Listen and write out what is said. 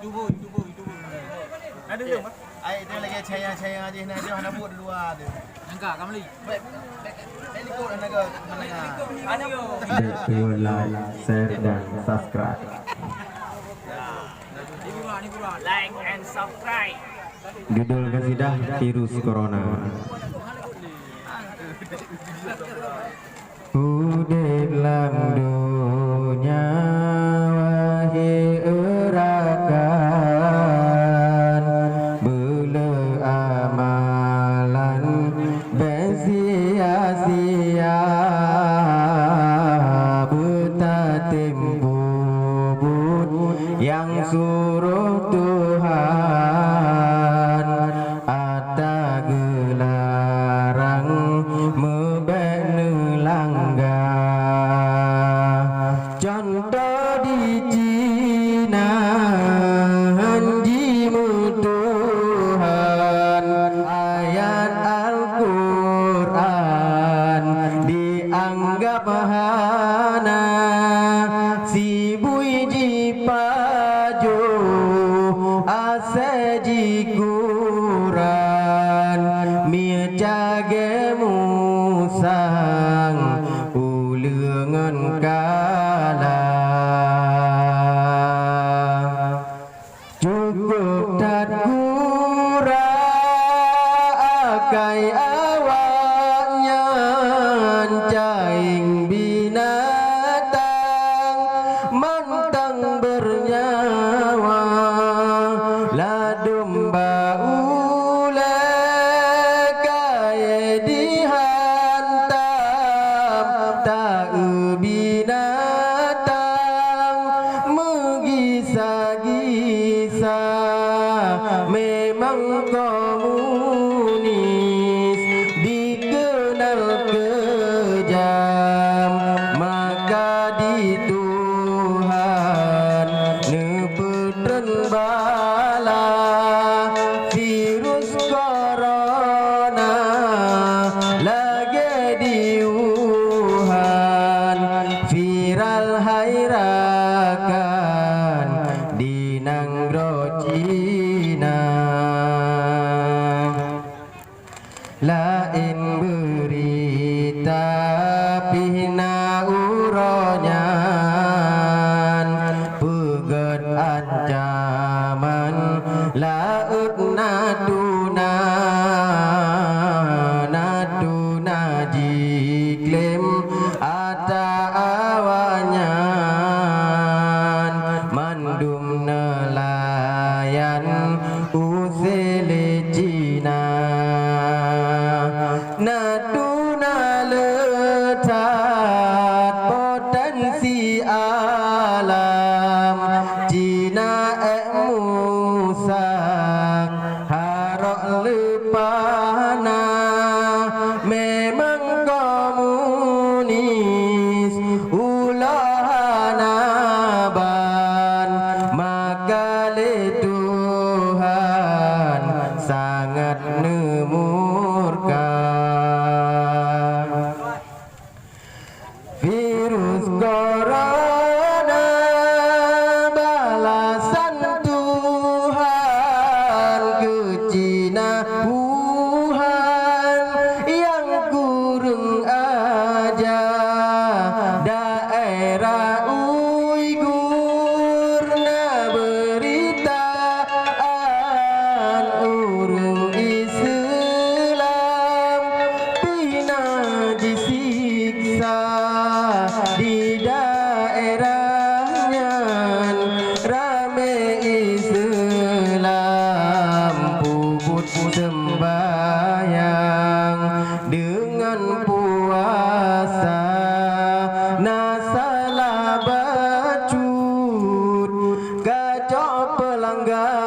YouTuber. Ada dia apa? Ai dia lagi caya aja nah dia nak buat luar tu. Angka kamli. Ini kau naga menengah. Ada yo. Klik like, share dan subscribe. Ini kurang. Like and subscribe. Judul kasidah virus corona. Udip lam dunya wahai erakan bela amalan bersia-sia betatim bubut yang suruh Tuhan ada gelarang contoh di Cina hanjimu Tuhan ayat Al-Quran dianggap hana si buiji pajo aseji Quran mia jage musang ulengan kala cukup dan gura akai awaknya caing binatang mantang bernyawa la domba ule kaya dihantam tak binatang menggisa-gisa memang komunis dikenal kejam maka di Tuhan nepetren bala virus corona lagi di Wuhan viral hairakan di Nanggro Cina lain berita pihna uronyan pegat ancaman laut natuna jiklem ata awanyan mandum nelayan usele Cina natuna letat potensi alam Cina musak harok lepana memang komunis ulahana ban maka le Tuhan sangat nemurka virus corona balasan Tuhan ke Cina Wuhan yang kurang aja daerah Uighur na beritaan urung Islam pina disiksa di daerahnya rame Islam puput sembahyang dengan puasa nasalah bacut kacau pelanggan